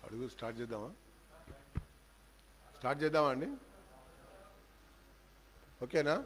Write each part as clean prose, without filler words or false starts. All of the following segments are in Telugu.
అడుగు స్టార్ట్ చేద్దామా అండి? ఓకేనా?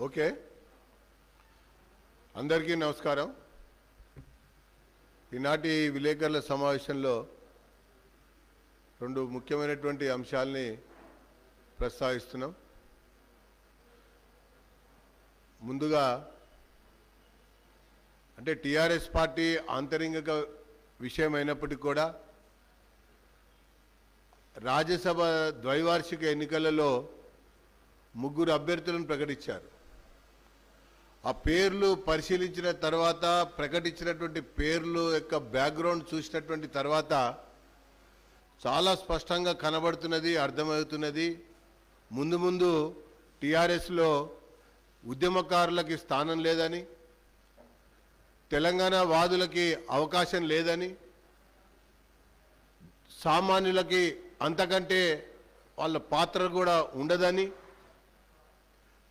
ఓకే, అందరికీ నమస్కారం. ఈనాటి విలేకరుల సమావేశంలో రెండు ముఖ్యమైనటువంటి అంశాలని ప్రస్తావిస్తున్నాం. ముందుగా అంటే టీఆర్ఎస్ పార్టీ ఆంతరింగిక విషయం అయినప్పటికీ కూడా రాజ్యసభ ద్వైవార్షిక ఎన్నికలలో 3 అభ్యర్థులను ప్రకటించారు. ఆ పేర్లు పరిశీలించిన తర్వాత, ప్రకటించినటువంటి పేర్లు యొక్క బ్యాక్గ్రౌండ్ చూసినటువంటి తర్వాత చాలా స్పష్టంగా కనబడుతున్నది, అర్థమవుతున్నది. ముందు ముందు టీఆర్ఎస్లో ఉద్యమకారులకి స్థానం లేదని, తెలంగాణ వాదులకి అవకాశం లేదని, సామాన్యులకి అంతకంటే వాళ్ళ పాత్ర కూడా ఉండదని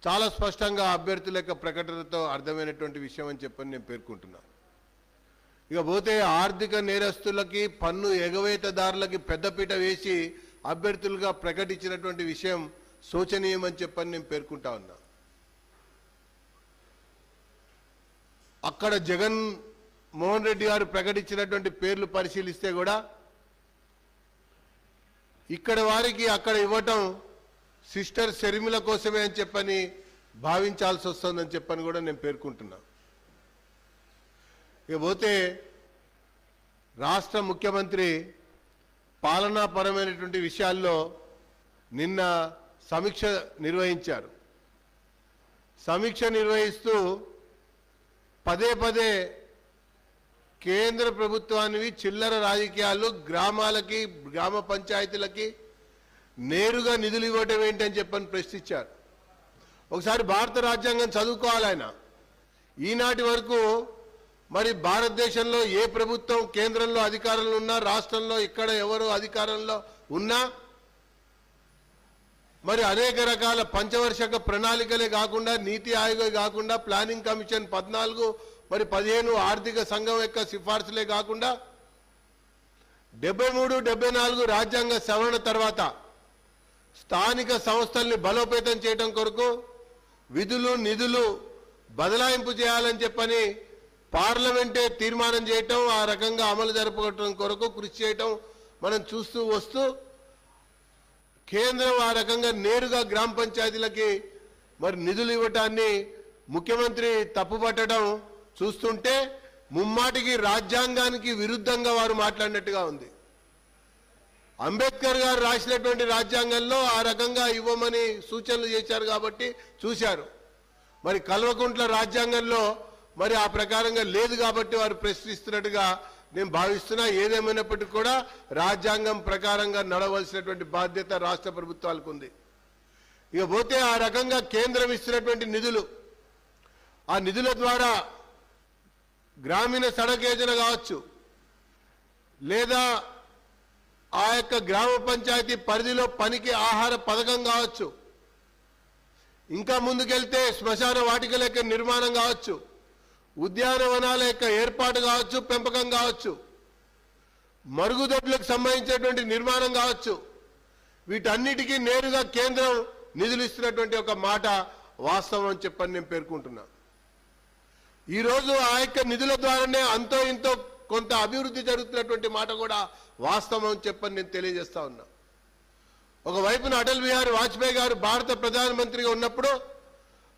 చాలా స్పష్టంగా అభ్యర్థుల యొక్క ప్రకటనతో అర్థమైనటువంటి విషయం అని చెప్పని నేను పేర్కొంటున్నాను. ఇక పోతే ఆర్థిక నేరస్తులకి, పన్ను ఎగవేతదారులకి పెద్దపీట వేసి అభ్యర్థులుగా ప్రకటించినటువంటి విషయం శోచనీయమని చెప్పని నేను పేర్కొంటా ఉన్నా. అక్కడ జగన్ మోహన్ రెడ్డి గారు ప్రకటించినటువంటి పేర్లు పరిశీలిస్తే కూడా ఇక్కడ వారికి అక్కడ ఇవ్వటం సిస్టర్ షర్మిల కోసమే అని చెప్పని భావించాల్సి వస్తుందని చెప్పని కూడా నేను పేర్కొంటున్నా. ఇక పోతే రాష్ట్ర ముఖ్యమంత్రి పాలనాపరమైనటువంటి విషయాల్లో నిన్న సమీక్ష నిర్వహించారు. సమీక్ష నిర్వహిస్తూ పదే పదే కేంద్ర ప్రభుత్వానికి చిల్లర రాజకీయాలు గ్రామాలకి గ్రామ పంచాయతీలకి నేరుగా నిధులు ఇవ్వటం ఏంటని చెప్పని ప్రశ్నించారు. ఒకసారి భారత రాజ్యాంగం చదువుకోవాలి ఆయన. ఈనాటి వరకు మరి భారతదేశంలో ఏ ప్రభుత్వం కేంద్రంలో అధికారంలో ఉన్నా, రాష్ట్రంలో ఇక్కడ ఎవరు అధికారంలో ఉన్నా మరి అనేక రకాల పంచవర్షక ప్రణాళికలే కాకుండా, నీతి ఆయోగే కాకుండా, ప్లానింగ్ కమిషన్ 14 మరి 15 ఆర్థిక సంఘం యొక్క సిఫార్సులే కాకుండా 73, 74 రాజ్యాంగ సవరణ తర్వాత స్థానిక సంస్థల్ని బలోపేతం చేయడం కొరకు విధులు నిధులు బదలాయింపు చేయాలని చెప్పని పార్లమెంటే తీర్మానం చేయటం, ఆ రకంగా అమలు జరపడం కొరకు కృషి చేయటం మనం చూస్తూ వస్తూ కేంద్రం ఆ రకంగా నేరుగా గ్రామ పంచాయతీలకి మరి నిధులు ఇవ్వటాన్ని ముఖ్యమంత్రి తప్పుపట్టడం చూస్తుంటే ముమ్మాటికి రాజ్యాంగానికి విరుద్ధంగా వారు మాట్లాడినట్టుగా ఉంది. అంబేద్కర్ గారు రాసినటువంటి రాజ్యాంగంలో ఆ రకంగా ఇవ్వమని సూచనలు చేశారు కాబట్టి చూశారు. మరి కల్వకుంట్ల రాజ్యాంగంలో మరి ఆ ప్రకారంగా లేదు కాబట్టి వారు ప్రశ్నిస్తున్నట్టుగా నేను భావిస్తున్నా. ఏదేమైనప్పటికీ కూడా రాజ్యాంగం ప్రకారంగా నడవలసినటువంటి బాధ్యత రాష్ట్ర ప్రభుత్వాలకు ఉంది. ఇక పోతే ఆ రకంగా కేంద్రం ఇస్తున్నటువంటి నిధులు, ఆ నిధుల ద్వారా గ్రామీణ సడక్ యోజన కావచ్చు, లేదా ఆ యొక్క గ్రామ పంచాయతీ పరిధిలో పనికి ఆహార పథకం కావచ్చు, ఇంకా ముందుకెళ్తే శ్మశాన వాటికల యొక్క నిర్మాణం కావచ్చు, ఉద్యానవనాల యొక్క ఏర్పాటు కావచ్చు, పెంపకం కావచ్చు, మరుగుదొడ్లకు సంబంధించినటువంటి నిర్మాణం కావచ్చు, వీటన్నిటికీ నేరుగా కేంద్రం నిధులు ఇస్తున్నటువంటి ఒక మాట వాస్తవం అని చెప్పని నేను పేర్కొంటున్నా. ఈరోజు ఆ యొక్క నిధుల ద్వారానే అంతో ఇంతో కొంత అభివృద్ధి జరుగుతున్నటువంటి మాట కూడా వాస్తవం అని చెప్పని నేను తెలియజేస్తా ఉన్నా. ఒకవైపున అటల్ బిహారీ వాజ్పేయి గారు భారత ప్రధానమంత్రిగా ఉన్నప్పుడు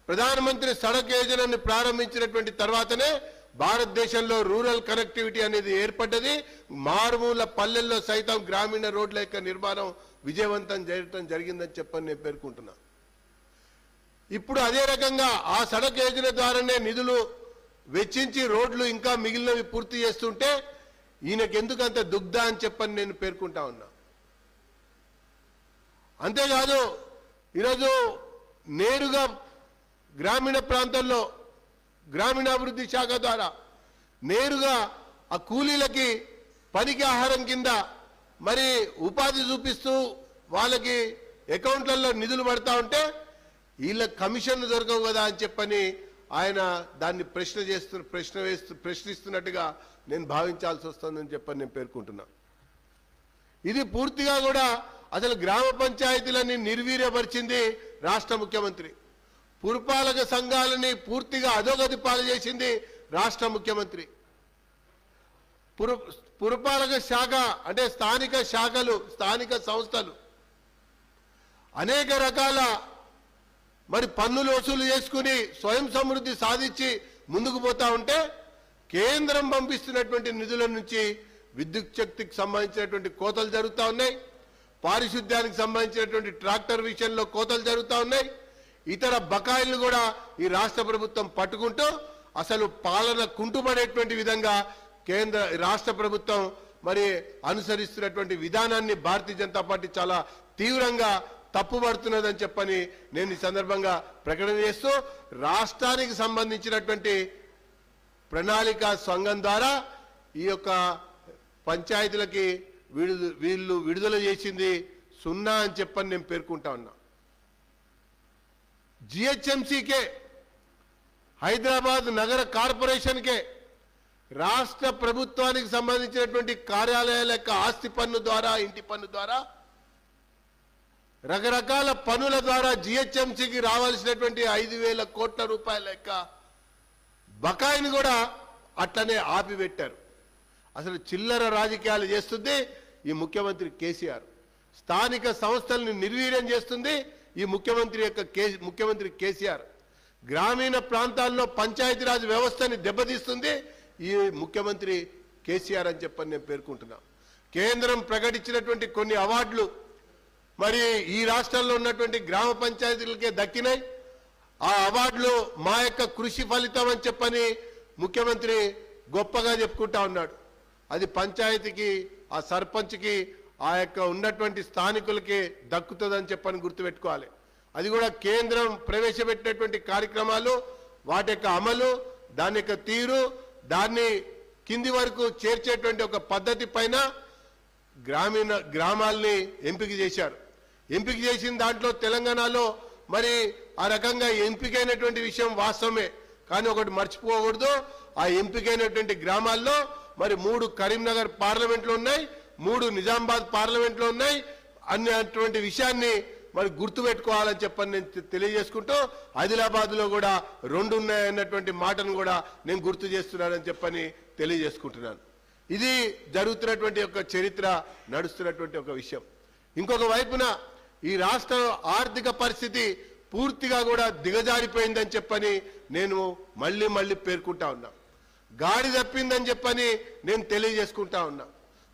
ప్రధానమంత్రి సడక్ యోజనని ప్రారంభించినటువంటి తర్వాతనే భారతదేశంలో రూరల్ కనెక్టివిటీ అనేది ఏర్పడ్డది. మారుమూల పల్లెల్లో సైతం గ్రామీణ రోడ్ల యొక్క నిర్మాణం విజయవంతం చేయడం జరిగిందని చెప్పని నేను పేర్కొంటున్నా. ఇప్పుడు అదే రకంగా ఆ సడక్ యోజన ద్వారానే నిధులు వెచ్చించి రోడ్లు ఇంకా మిగిలినవి పూర్తి చేస్తుంటే ఈయనకెందుకు అంత దుగ్ధ అని చెప్పని నేను పేర్కొంటా ఉన్నా. అంతేకాదు ఈరోజు నేరుగా గ్రామీణ ప్రాంతాల్లో గ్రామీణాభివృద్ధి శాఖ ద్వారా నేరుగా ఆ కూలీలకి పనికి ఆహారం కింద మరి ఉపాధి చూపిస్తూ వాళ్ళకి అకౌంట్లలో నిధులు పడతా ఉంటే వీళ్ళ కమిషన్లు దొరకవు కదా అని చెప్పని ఆయన దాన్ని ప్రశ్నిస్తున్నట్టుగా నేను భావించాల్సి వస్తుందని చెప్పని నేను పేర్కొంటున్నా. ఇది పూర్తిగా కూడా అసలు గ్రామ పంచాయతీలని నిర్వీర్యపరిచింది రాష్ట్ర ముఖ్యమంత్రి. పురపాలక సంఘాలని పూర్తిగా అధోగతి పాలు చేసింది రాష్ట్ర ముఖ్యమంత్రి. పురపాలక శాఖ అంటే స్థానిక శాఖలు, స్థానిక సంస్థలు అనేక రకాల మరి పన్నులు వసూలు చేసుకుని స్వయం సమృద్ధి సాధించి ముందుకు పోతా ఉంటే కేంద్రం పంపిస్తున్నటువంటి నిధుల నుంచి విద్యుత్ శక్తికి సంబంధించినటువంటి కోతలు జరుగుతూ ఉన్నాయి, పారిశుద్ధ్యానికి సంబంధించినటువంటి ట్రాక్టర్ విషయంలో కోతలు జరుగుతూ ఉన్నాయి, ఇతర బకాయిలు కూడా ఈ రాష్ట్ర ప్రభుత్వం పట్టుకుంటూ అసలు పాలన కుంటుపడేటువంటి విధంగా రాష్ట్ర ప్రభుత్వం మరి అనుసరిస్తున్నటువంటి విధానాన్ని భారతీయ జనతా పార్టీ చాలా తీవ్రంగా తప్పుపడుతున్నదని చెప్పని నేను ఈ సందర్భంగా ప్రకటన చేస్తూ రాష్ట్రానికి సంబంధించినటువంటి ప్రణాళిక సంఘం ద్వారా ఈ యొక్క పంచాయతీలకి వీళ్ళు విడుదల చేసింది 0 అని చెప్పని నేను పేర్కొంటా ఉన్నా. జిహెచ్ఎంసీకే, హైదరాబాద్ నగర కార్పొరేషన్కే రాష్ట్ర ప్రభుత్వానికి సంబంధించినటువంటి కార్యాలయాల యొక్క ఆస్తి పన్ను ద్వారా, ఇంటి పన్ను ద్వారా, రకరకాల పన్నుల ద్వారా జిహెచ్ఎంసీకి రావాల్సినటువంటి 5,000 కోట్ల రూపాయల యొక్క బకాయిని కూడా అట్లనే ఆపిపెట్టారు. అసలు చిల్లర రాజకీయాలు చేస్తుంది ఈ ముఖ్యమంత్రి కేసీఆర్. స్థానిక సంస్థల్ని నిర్వీర్యం చేస్తుంది ఈ ముఖ్యమంత్రి కేసీఆర్. గ్రామీణ ప్రాంతాల్లో పంచాయతీరాజ్ వ్యవస్థని దెబ్బతీస్తుంది ఈ ముఖ్యమంత్రి కేసీఆర్ అని చెప్పని నేను పేర్కొంటున్నా. కేంద్రం ప్రకటించినటువంటి కొన్ని అవార్డులు మరి ఈ రాష్ట్రంలో ఉన్నటువంటి గ్రామ పంచాయతీలకే దక్కినాయి. ఆ అవార్డులు మా యొక్క కృషి ఫలితం అని చెప్పని ముఖ్యమంత్రి గొప్పగా చెప్పుకుంటా ఉన్నాడు. అది పంచాయతీకి, ఆ సర్పంచ్కి, ఆ యొక్క ఉన్నటువంటి స్థానికులకి దక్కుతుందని చెప్పని గుర్తుపెట్టుకోవాలి. అది కూడా కేంద్రం ప్రవేశపెట్టినటువంటి కార్యక్రమాలు, వాటి యొక్క అమలు, దాని యొక్క తీరు, దాన్ని కింది వరకు చేర్చేటువంటి ఒక పద్ధతి పైన గ్రామాల్ని ఎంపిక చేశారు. ఎంపిక చేసిన దాంట్లో తెలంగాణలో మరి ఆ రకంగా ఎంపికైనటువంటి విషయం వాస్తవమే. కానీ ఒకటి మర్చిపోకూడదు, ఆ ఎంపికైనటువంటి గ్రామాల్లో మరి 3 కరీంనగర్ పార్లమెంట్లో ఉన్నాయి, 3 నిజామాబాద్ పార్లమెంట్లో ఉన్నాయి అన్నటువంటి విషయాన్ని మరి గుర్తుపెట్టుకోవాలని చెప్పని నేను తెలియజేసుకుంటూ, ఆదిలాబాద్లో కూడా 2 ఉన్నాయన్నటువంటి మాటను కూడా నేను గుర్తు చేస్తున్నానని చెప్పని తెలియజేసుకుంటున్నాను. ఇది జరుగుతున్నటువంటి ఒక చరిత్ర, నడుస్తున్నటువంటి ఒక విషయం. ఇంకొక వైపున ఈ రాష్ట్ర ఆర్థిక పరిస్థితి పూర్తిగా కూడా దిగజారిపోయిందని చెప్పని నేను మళ్ళీ పేర్కొంటా ఉన్నా. గాడి తప్పిందని చెప్పని నేను తెలియజేసుకుంటా ఉన్నా.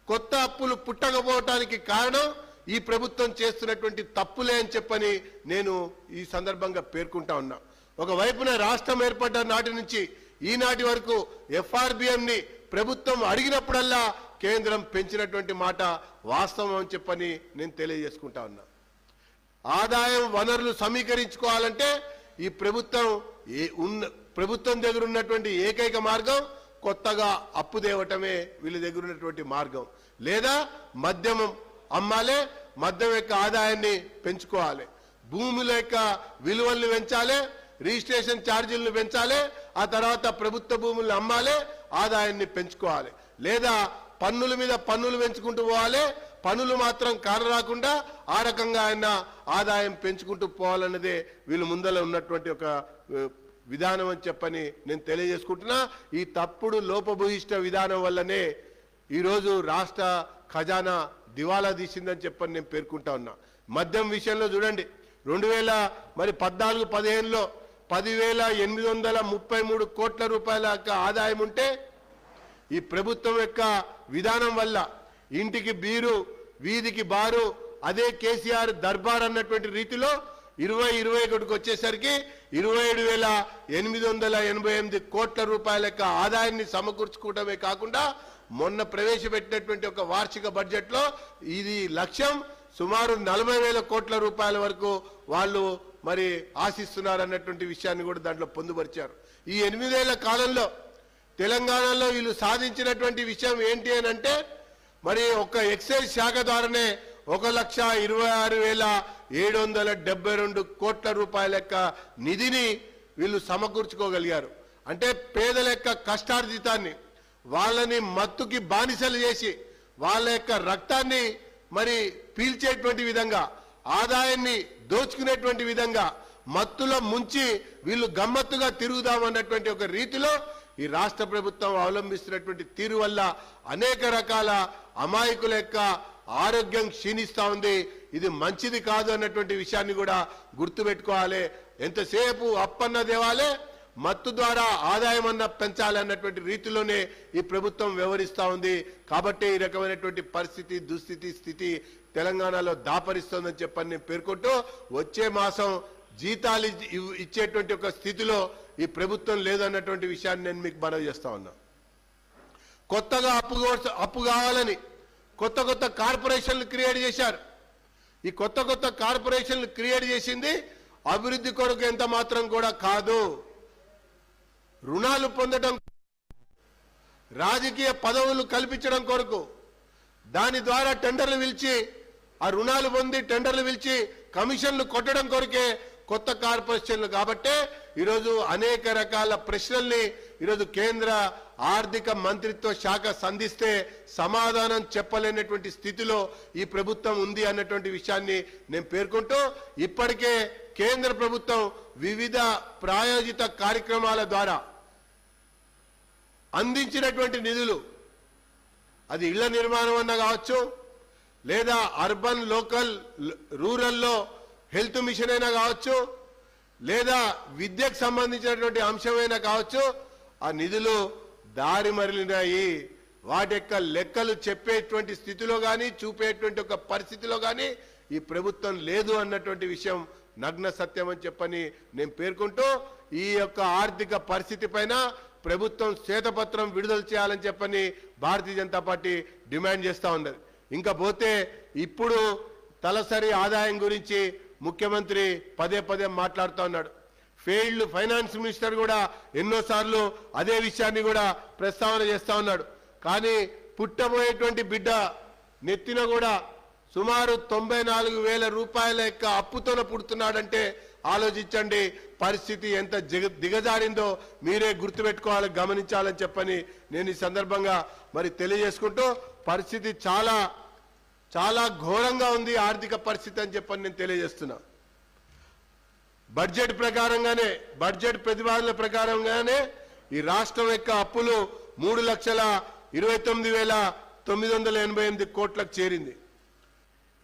కొత్త అప్పులు పుట్టకపోవటానికి కారణం ఈ ప్రభుత్వం చేస్తున్నటువంటి తప్పులే అని చెప్పని నేను ఈ సందర్భంగా పేర్కొంటా ఉన్నా. ఒకవైపున రాష్ట్రం ఏర్పడ్డ నాటి నుంచి ఈనాటి వరకు FRBMని ప్రభుత్వం అడిగినప్పుడల్లా కేంద్రం పెంచినటువంటి మాట వాస్తవం అని చెప్పని నేను తెలియజేసుకుంటా ఉన్నా. ఆదాయం వనరులు సమీకరించుకోవాలంటే ఈ ప్రభుత్వం దగ్గర ఉన్నటువంటి ఏకైక మార్గం కొత్తగా అప్పు తేవటమే వీళ్ళ దగ్గర ఉన్నటువంటి మార్గం. లేదా మద్యం అమ్మాలే, మద్యం యొక్క ఆదాయాన్ని పెంచుకోవాలి, భూముల యొక్క విలువలను పెంచాలి, రిజిస్ట్రేషన్ ఛార్జీలను పెంచాలి, ఆ తర్వాత ప్రభుత్వ భూములను అమ్మాలి, ఆదాయాన్ని పెంచుకోవాలి. లేదా పన్నుల మీద పన్నులు పెంచుకుంటూ పోవాలి, పన్నులు మాత్రం కానరాకుండా ఆ రకంగా ఆయన ఆదాయం పెంచుకుంటూ పోవాలన్నదే వీళ్ళు ముందర ఉన్నటువంటి ఒక విధానం అని చెప్పని నేను తెలియజేసుకుంటున్నా. ఈ తప్పుడు లోపభూయిష్ట విధానం వల్లనే ఈరోజు రాష్ట్ర ఖజానా దివాలా తీసిందని చెప్పని నేను పేర్కొంటా ఉన్నా. మద్యం విషయంలో చూడండి, 2014-15లో 10,833 కోట్ల రూపాయల ఆదాయం ఉంటే ఈ ప్రభుత్వం యొక్క విధానం వల్ల ఇంటికి బీరు, వీధికి బారు, అదే కేసీఆర్ దర్బార్ అన్నటువంటి రీతిలో 2021కి వచ్చేసరికి 27,888 కోట్ల రూపాయల ఆదాయాన్ని సమకూర్చుకోవడమే కాకుండా మొన్న ప్రవేశపెట్టినటువంటి ఒక వార్షిక బడ్జెట్లో ఇది లక్ష్యం సుమారు 40,000 కోట్ల రూపాయల వరకు వాళ్ళు మరి ఆశిస్తున్నారన్నటువంటి విషయాన్ని కూడా దాంట్లో పొందుపరిచారు. ఈ 8 ఏళ్ల కాలంలో తెలంగాణలో వీళ్ళు సాధించినటువంటి విషయం ఏంటి అని అంటే మరి ఒక ఎక్సైజ్ శాఖ ద్వారానే 1,26,772 కోట్ల రూపాయల నిధిని వీళ్ళు సమకూర్చుకోగలిగారు. అంటే పేదల యొక్క కష్టార్జితాన్ని వాళ్ళని మత్తుకి బానిసలు చేసి వాళ్ళ యొక్క రక్తాన్ని మరి పీల్చేటువంటి విధంగా, ఆదాయాన్ని దోచుకునేటువంటి విధంగా మత్తులో ముంచి వీళ్ళు గమ్మత్తుగా తిరుగుదామన్నటువంటి ఒక రీతిలో ఈ రాష్ట్ర ప్రభుత్వం అవలంబిస్తున్నటువంటి తీరు వల్ల అనేక రకాల అమాయకుల యొక్క ఆరోగ్యం క్షీణిస్తా ఉంది. ఇది మంచిది కాదు అన్నటువంటి విషయాన్ని కూడా గుర్తుపెట్టుకోవాలి. ఎంతసేపు అప్పన్న దేవాలే, మత్తు ద్వారా ఆదాయం అన్న పెంచాలి అన్నటువంటి రీతిలోనే ఈ ప్రభుత్వం వ్యవహరిస్తూ ఉంది. కాబట్టి ఈ రకమైనటువంటి పరిస్థితి, స్థితి తెలంగాణలో దాపరిస్తోందని చెప్పని నేను పేర్కొంటూ, వచ్చే మాసం జీతాలు ఇచ్చేటువంటి ఒక స్థితిలో ఈ ప్రభుత్వం లేదన్నటువంటి విషయాన్ని నేను మీకు మనవి చేస్తా ఉన్నా. కొత్తగా అప్పు కావాలని కొత్త కార్పొరేషన్లు క్రియేట్ చేశారు. ఈ కొత్త కార్పొరేషన్లు క్రియేట్ చేసింది అభివృద్ధి కొరకు ఎంత మాత్రం కూడా కాదు. రుణాలు పొందడం, రాజకీయ పదవులు కల్పించడం కొరకు, దాని ద్వారా టెండర్లు పిలిచి ఆ రుణాలు పొంది టెండర్లు పిలిచి కమిషన్లు కొట్టడం కొరకే కొత్త కార్పొరేషన్లు. కాబట్టే ఈరోజు అనేక రకాల ప్రశ్నల్ని ఈరోజు కేంద్ర ఆర్థిక మంత్రిత్వ శాఖ సంధిస్తే సమాధానం చెప్పలేనటువంటి స్థితిలో ఈ ప్రభుత్వం ఉంది అన్నటువంటి విషయాన్ని నేను పేర్కొంటూ, ఇప్పటికే కేంద్ర ప్రభుత్వం వివిధ ప్రాయోజిత కార్యక్రమాల ద్వారా అందించినటువంటి నిధులు, అది ఇళ్ల నిర్మాణం అన్న కావచ్చు, లేదా అర్బన్ లోకల్ రూరల్లో హెల్త్ మిషన్ అయినా కావచ్చు, లేదా విద్యకు సంబంధించినటువంటి అంశమైనా కావచ్చు, ఆ నిధులు దారి మరలినాయి. వాటి యొక్క లెక్కలు చెప్పేటువంటి స్థితిలో కానీ చూపేటువంటి ఒక పరిస్థితిలో కానీ ఈ ప్రభుత్వం లేదు అన్నటువంటి విషయం నగ్న సత్యం అని చెప్పని నేను పేర్కొంటూ, ఈ యొక్క ఆర్థిక పరిస్థితి పైన ప్రభుత్వం శ్వేతపత్రం విడుదల చేయాలని చెప్పని భారతీయ జనతా పార్టీ డిమాండ్ చేస్తూ ఉన్నది. ఇంకా పోతే ఇప్పుడు తలసరి ఆదాయం గురించి ముఖ్యమంత్రి పదే పదే మాట్లాడుతూ ఉన్నాడు. ఫెయిల్డ్ ఫైనాన్స్ మినిస్టర్ కూడా ఎన్నోసార్లు అదే విషయాన్ని కూడా ప్రస్తావన చేస్తూ ఉన్నాడు. కానీ పుట్టబోయేటువంటి బిడ్డ నెత్తిన కూడా సుమారు 94,000 రూపాయల యొక్క అప్పుతోన పుడుతున్నాడంటే ఆలోచించండి పరిస్థితి ఎంత దిగజారిందో మీరే గుర్తుపెట్టుకోవాలి, గమనించాలని చెప్పని నేను ఈ సందర్భంగా మరి తెలియజేసుకుంటూ పరిస్థితి చాలా చాలా ఘోరంగా ఉంది ఆర్థిక పరిస్థితి అని చెప్పని నేను తెలియజేస్తున్నా. బడ్జెట్ ప్రకారంగానే బడ్జెట్ ప్రతిపాదనల ప్రకారంగానే ఈ రాష్ట్రం యొక్క అప్పులు 3,29,988 కోట్లకు చేరింది.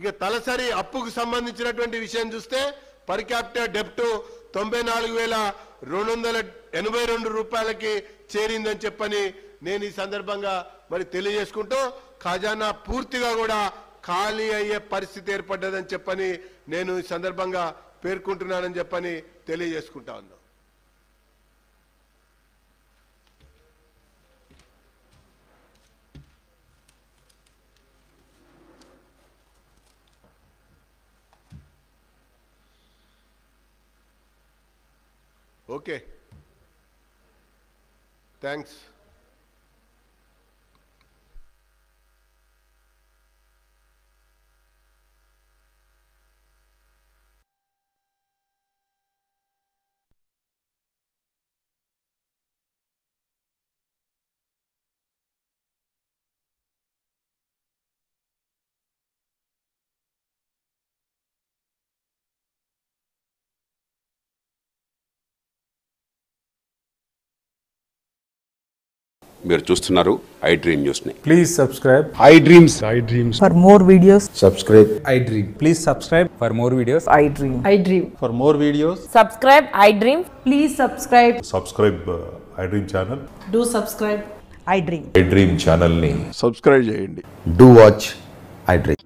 ఇక తలసరి అప్పుకు సంబంధించినటువంటి విషయం చూస్తే పర్ క్యాపిటల్ డెప్ట్ 94,282 రూపాయలకి చేరిందని చెప్పని నేను ఈ సందర్భంగా మరి తెలియజేసుకుంటూ ఖజానా పూర్తిగా కూడా ఖాళీ అయ్యే పరిస్థితి ఏర్పడ్డదని చెప్పని నేను ఈ సందర్భంగా పేర్కొంటున్నానని చెప్పని తెలియజేసుకుంటా ఉన్నా. Okay, thanks. మీరు చూస్తున్నారు ఐ డ్రీమ్ న్యూస్ ని. Please subscribe I dreams. For more videos, subscribe I Dream. please subscribe for more videos. I dream. I dream. For more videos, Subscribe, I dream. Please subscribe. Subscribe I dream channel. Do subscribe. I dream. I dream ఛానల్ని do watch I Dream.